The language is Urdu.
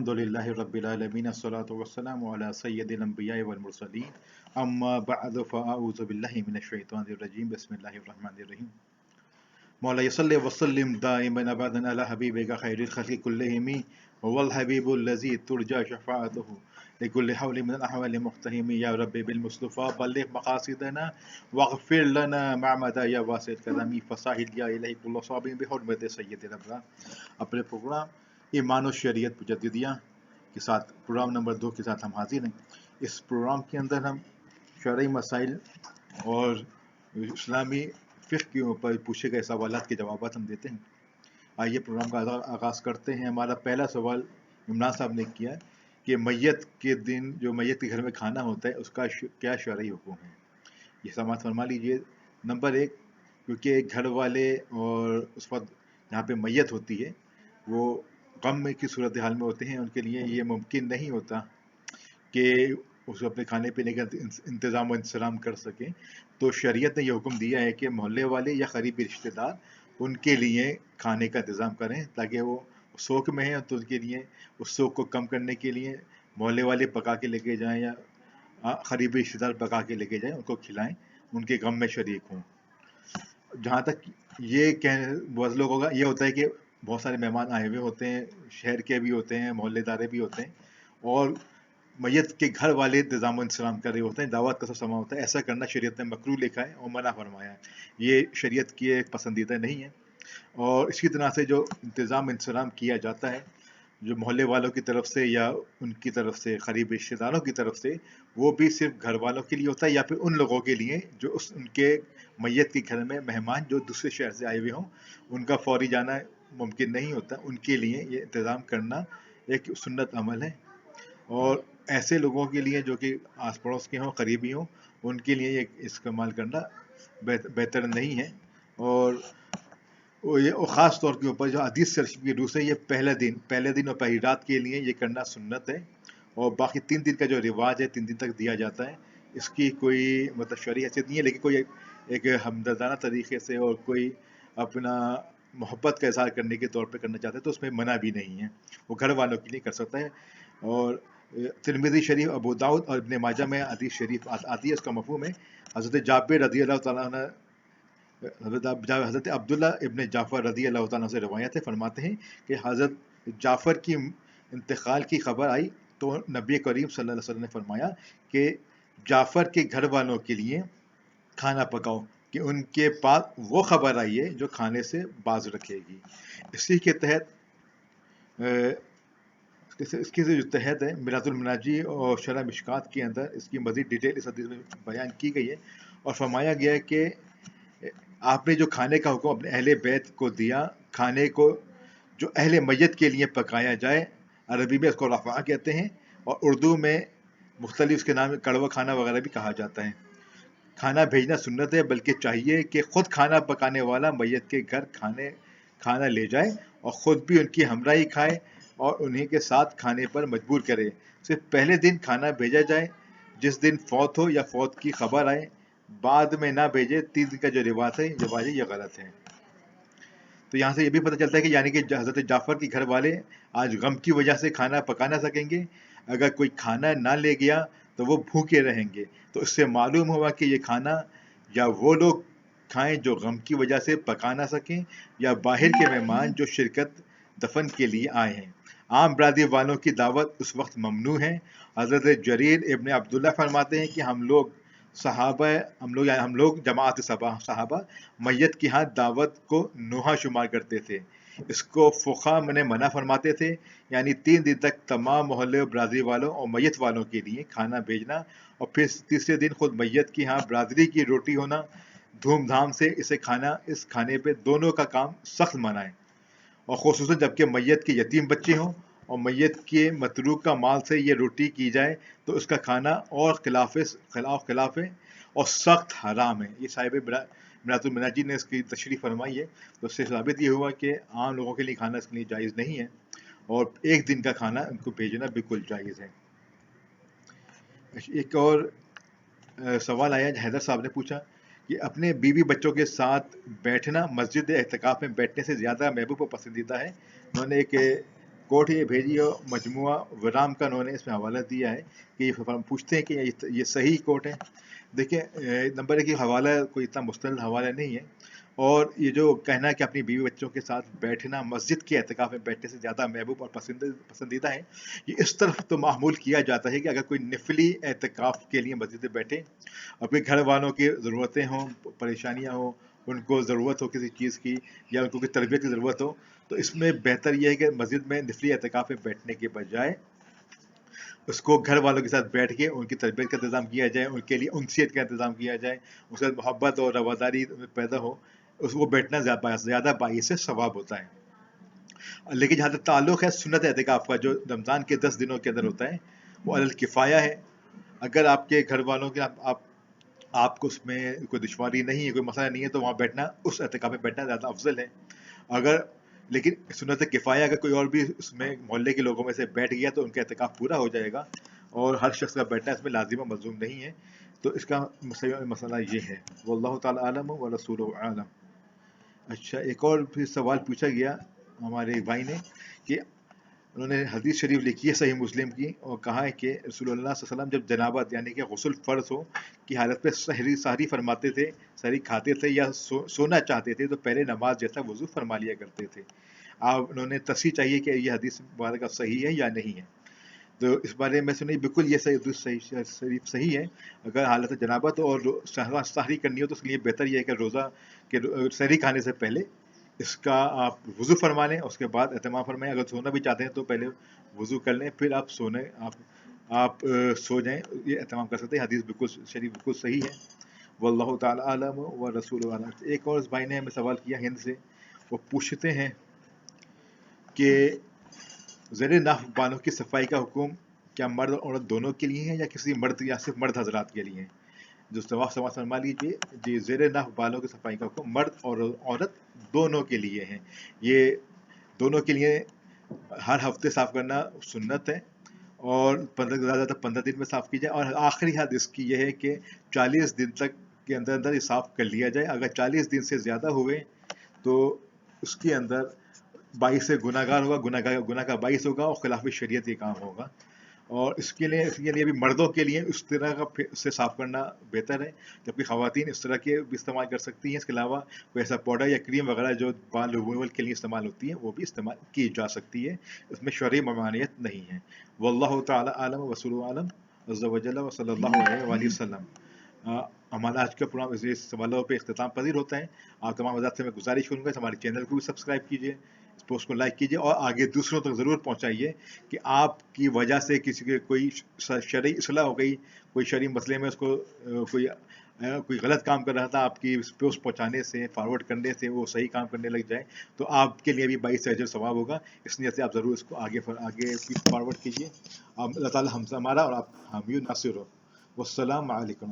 الحمدللہ رب العالمین الصلاۃ والسلام علی سید الانبیاء والمرسلین اما بعد فاعوذ باللہ من الشیطان الرجیم بسم اللہ الرحمن الرحیم مولا صلی وسلم دائما ابدا علی حبیبک خیر الخلق کلہم هو الحبیب الذی ترجى شفاعته لكل حول من الاحوال مقتحم یا رب بالمصطفى بلغ مقاصدنا واغفر لنا ما مضى یا واسع الکرم فساہل یا الہی کل صاب بحرمت سید الابرار۔ اپنے پروگرام ایمان و شریعت مجددیہ کے ساتھ پروگرام نمبر 2 کے ساتھ ہم حاضر ہیں۔ اس پروگرام کے اندر ہم شرعی مسائل اور اسلامی فقہ کے اوپر پوچھے گئے سوالات کے جوابات ہم دیتے ہیں۔ آئیے پروگرام کا آغاز کرتے ہیں۔ ہمارا پہلا سوال عمران صاحب نے کیا کہ میت کے دن جو میت کے گھر میں کھانا ہوتا ہے اس کا کیا شرعی حکم ہے، یہ سماعت فرما لیجئے۔ نمبر 1، کیونکہ گھر والے اور اس وقت جہاں پہ میت ہوتی ہے وہ غم کی صورتحال میں ہوتے ہیں، ان کے لیے یہ ممکن نہیں ہوتا کہ اس اپنے کھانے پینے کا انتظام و انصرام کر سکیں، تو شریعت نے یہ حکم دیا ہے کہ محلے والے یا قریبی رشتہ دار ان کے لیے کھانے کا انتظام کریں، تاکہ وہ سوگ میں ہیں تو ان کے لیے اس سوگ کو کم کرنے کے لیے محلے والے پکا کے لے کے جائیں یا قریبی رشتہ دار پکا کے لے کے جائیں، ان کو کھلائیں، ان کے غم میں شریک ہوں۔ جہاں تک یہ بعض لوگوں کا یہ ہوتا ہے کہ بہت سارے مہمان آئے ہوئے ہوتے ہیں، شہر کے بھی ہوتے ہیں، محلے دارے بھی ہوتے ہیں، اور میت کے گھر والے انتظام و انتظام کر رہے ہوتے ہیں، دعوت کا سب سما ہوتا ہے۔ ایسا کرنا شریعت نے مکروہ لکھا ہے اور منع فرمایا ہے، یہ شریعت کی ایک پسندیدہ نہیں ہے۔ اور اسی طرح سے جو انتظام انتظام کیا جاتا ہے جو محلے والوں کی طرف سے یا ان کی طرف سے قریبی رشتہ داروں کی طرف سے، وہ بھی صرف گھر والوں کے لیے ہوتا ہے یا پھر ان لوگوں کے لیے جو ان کے میت کے گھر میں مہمان جو دوسرے شہر سے آئے ہوئے ہوں، ان کا فوری جانا ممکن نہیں ہوتا، ان کے لیے یہ انتظام کرنا ایک سنت عمل ہے۔ اور ایسے لوگوں کے لیے جو کہ آس پڑوس کے ہوں، قریبی ہوں، ان کے لیے یہ استعمال کرنا بہتر نہیں ہے۔ اور خاص طور کے اوپر جو حدیث شریف کی روح سے یہ پہلے دن اور پہلی رات کے لیے یہ کرنا سنت ہے، اور باقی 3 دن کا جو رواج ہے 3 دن تک دیا جاتا ہے، اس کی کوئی مطلب شرعی حیثیت نہیں ہے، لیکن کوئی ایک ہمدردانہ طریقے سے اور کوئی اپنا محبت کا اظہار کرنے کے طور پہ کرنا چاہتے ہیں تو اس میں منع بھی نہیں ہے، وہ گھر والوں کے لیے کر سکتا ہے۔ اور ترمذی شریف، ابو داؤد اور ابن ماجہ میں حدیث شریف آتی ہے، اس کا مفہوم ہے حضرت جابر رضی اللہ تعالیٰ عنہ، حضرت عبداللہ ابن جعفر رضی اللہ تعالیٰ سے روایت ہے، فرماتے ہیں کہ حضرت جعفر کی انتقال کی خبر آئی تو نبی کریم صلی اللہ علیہ وسلم نے فرمایا کہ جعفر کے گھر والوں کے لیے کھانا پکاؤ کہ ان کے پاس وہ خبر آئی ہے جو کھانے سے باز رکھے گی۔ اسی کے تحت اس کے جو تحت ہے میراث المناجی اور شرح مشکات کے اندر اس کی مزید ڈیٹیل اس حدیث میں بیان کی گئی ہے، اور فرمایا گیا ہے کہ آپ نے جو کھانے کا حکم اپنے اہل بیت کو دیا، کھانے کو جو اہل میت کے لیے پکایا جائے، عربی میں اس کو رفع کہتے ہیں، اور اردو میں مختلف اس کے نام کڑوا کھانا وغیرہ بھی کہا جاتا ہے۔ کھانا بھیجنا سنت ہے، بلکہ چاہیے کہ خود کھانا پکانے والا میت کے گھر کھانا لے جائے اور خود بھی ان کی ہمراہی کھائے اور انہیں کے ساتھ کھانے پر مجبور کرے۔ صرف پہلے دن کھانا بھیجا جائے جس دن فوت ہو یا فوت کی خبر آئے، بعد میں نہ بھیجے۔ 3 دن کا جو رواج ہے یہ غلط ہے۔ تو یہاں سے یہ بھی پتہ چلتا ہے کہ یعنی کہ حضرت جعفر کے گھر والے آج غم کی وجہ سے کھانا پکا نہ سکیں گے، اگر کوئی کھانا نہ لے گیا تو وہ بھوکے رہیں گے۔ تو اس سے معلوم ہوا کہ یہ کھانا یا وہ لوگ کھائیں جو غم کی وجہ سے پکا نہ سکیں، یا باہر کے مہمان جو شرکت دفن کے لیے آئے ہیں۔ عام برادری والوں کی دعوت اس وقت ممنوع ہے۔ حضرت جریر ابن عبداللہ فرماتے ہیں کہ ہم لوگ جماعت صحابہ میت کی ہاں دعوت کو نوحہ شمار کرتے تھے۔ اس کو فقہا نے منع فرماتے تھے، یعنی 3 دن تک تمام محلے و برادری والوں اور میت والوں کے لیے کھانا بھیجنا، اور پھر تیسرے دن خود میت کی ہاں برادری کی روٹی ہونا، دھوم دھام سے اس کھانے پہ دونوں کا کام سخت منع ہے، اور خصوصاً جبکہ میت کے یتیم بچے ہوں اور میت کے متروک کا مال سے یہ روٹی کی جائے تو اس کا کھانا اور خلاف ہے اور سخت حرام ہے۔ یہ صاحب میراث المناجی نے اس کی تشریح فرمائی ہے، تو اس سے ثابت یہ ہوا کہ عام لوگوں کے لیے کھانا اس کے لیے جائز نہیں ہے، اور 1 دن کا کھانا ان کو بھیجنا بالکل جائز ہے۔ ایک اور سوال آیا، حیدر صاحب نے پوچھا کہ اپنے بیوی بچوں کے ساتھ بیٹھنا مسجد اعتکاف میں بیٹھنے سے زیادہ محبوب و پسندیدہ ہے۔ انہوں نے ایک کوٹ یہ بھیجی اور مجموعہ ورام کا انہوں نے اس میں حوالہ دیا ہے کہ یہ پوچھتے ہیں کہ یہ صحیح کوٹ ہے. دیکھیں نمبر ایک، یہ حوالہ کوئی اتنا مستند حوالہ نہیں ہے، اور یہ جو کہنا ہے کہ اپنی بیوی بچوں کے ساتھ بیٹھنا مسجد کے اعتکاف میں بیٹھنے سے زیادہ محبوب اور پسندیدہ ہے، یہ اس طرف تو معمول کیا جاتا ہے کہ اگر کوئی نفلی اعتکاف کے لیے مسجد میں بیٹھے، اپنے گھر والوں کی ضرورتیں ہوں، پریشانیاں ہوں، ان کو ضرورت ہو کسی چیز کی یا ان کو کوئی تربیت کی ضرورت ہو، تو اس میں بہتر یہ ہے کہ مسجد میں نفلی اعتکاف میں بیٹھنے کے بجائے اس کو گھر والوں کے ساتھ بیٹھ کے ان کی تربیت کا انتظام کیا جائے، ان کے لیے انسیت کا انتظام کیا جائے، اس کے ساتھ محبت اور رواداری پیدا ہو، اس کو بیٹھنا زیادہ باعث ثواب ہوتا ہے. لیکن جہاں تک تعلق ہے سنت اعتکاف کا، جو رمضان کے 10 دنوں کے اندر ہوتا ہے، وہ علی الکفایہ ہے. اگر آپ کے گھر والوں کے آپ کو اس میں کوئی دشواری نہیں ہے، کوئی مسئلہ نہیں ہے، تو وہاں بیٹھنا، اس اعتکاف میں بیٹھنا زیادہ افضل ہے. اگر لیکن سنت کفایہ اگر کوئی اور بھی اس میں محلے کے لوگوں میں سے بیٹھ گیا تو ان کا اعتکاف پورا ہو جائے گا، اور ہر شخص کا بیٹھنا اس میں لازم و ملزوم نہیں ہے. تو اس کا مسئلہ یہ ہے. واللہ تعالی عالم و رسول عالم. اچھا، ایک اور بھی سوال پوچھا گیا ہمارے بھائی نے کہ انہوں نے حدیث شریف لکھی ہے صحیح مسلم کی، اور کہا ہے کہ رسول اللہ صلی اللہ علیہ وسلم جب جنابت یعنی کہ غسل فرض ہو کی حالت پہ سحری فرماتے تھے، سحری کھاتے تھے یا سونا چاہتے تھے، تو پہلے نماز جیسا وضو فرما لیا کرتے تھے. انہوں نے تصحیح چاہیے کہ یہ حدیث مبارکہ صحیح ہے یا نہیں ہے. تو اس بارے میں سنی بالکل یہ صحیح ہے. اگر حالت جنابت اور سحری کرنی ہو تو اس کے لیے بہتر یہ ہے کہ روزہ کہ سحری کھانے سے پہلے اس کا آپ وضو فرما لیں، اس کے بعد اہتمام فرمائیں. اگر سونا بھی چاہتے ہیں تو پہلے وضو کر لیں، پھر آپ آپ سو جائیں، یہ اہتمام کر سکتے ہیں. حدیث بالکل شریف بالکل صحیح ہے. واللہ تعالی عالم و رسول عالم. ایک اور اس بھائی نے ہمیں سوال کیا ہند سے، وہ پوچھتے ہیں کہ زیر ناف بالوں کی صفائی کا حکم کیا مرد اور عورت دونوں کے لیے ہے یا کسی مرد یا صرف مرد حضرات کے لیے ہیں؟ جو سوال فرما لیجیے. جی، زیر ناف بالوں کی صفائی کا حکم مرد اور عورت دونوں کے لیے ہیں. یہ دونوں کے لیے ہر ہفتے صاف کرنا سنت ہے، اور زیادہ تر 15 دن میں صاف کی جائے. اور آخری حد اس کی یہ ہے کہ 40 دن تک کے اندر یہ صاف کر لیا جائے. اگر 40 دن سے زیادہ ہوئے تو اس کے اندر باعث گناہ گار ہوگا، گناہ کا باعث ہوگا، اور خلاف شریعت یہ کام ہوگا. اور اس کے لیے بھی مردوں کے لیے اس طرح کا سے صاف کرنا بہتر ہے، جبکہ خواتین اس طرح کے بھی استعمال کر سکتی ہیں. اس کے علاوہ کوئی ایسا پاؤڈر یا کریم وغیرہ جو بال ریموول کے لیے استعمال ہوتی ہے وہ بھی استعمال کی جا سکتی ہے. اس میں شرعی ممانعت نہیں ہے. واللہ تعالی عالم و رسول عالم عز و جل و صلی اللہ علیہ وآلہ وسلم. ہمارا آج کا پروگرام اس سوالوں پہ اختتام پذیر ہوتا ہے. آپ تمام حضرات سے میں گزارش کروں گا کہ ہمارے چینل کو بھی سبسکرائب کیجیے، اس پوسٹ کو لائک کیجیے، اور آگے دوسروں تک ضرور پہنچائیے کہ آپ کی وجہ سے کسی کے کوئی شرعی اصلاح ہو گئی، کوئی شرعی مسئلے میں اس کو کوئی غلط کام کر رہا تھا، آپ کی پوسٹ پہنچانے سے، فارورڈ کرنے سے وہ صحیح کام کرنے لگ جائے تو آپ کے لیے بھی باعث اجر ثواب ہوگا. اس نیت سے آپ ضرور اس کو آگے فارورڈ کیجیے. اللہ تعالی ہم سے ہمارا اور آپ حامی ناصر ہو. والسلام علیکم.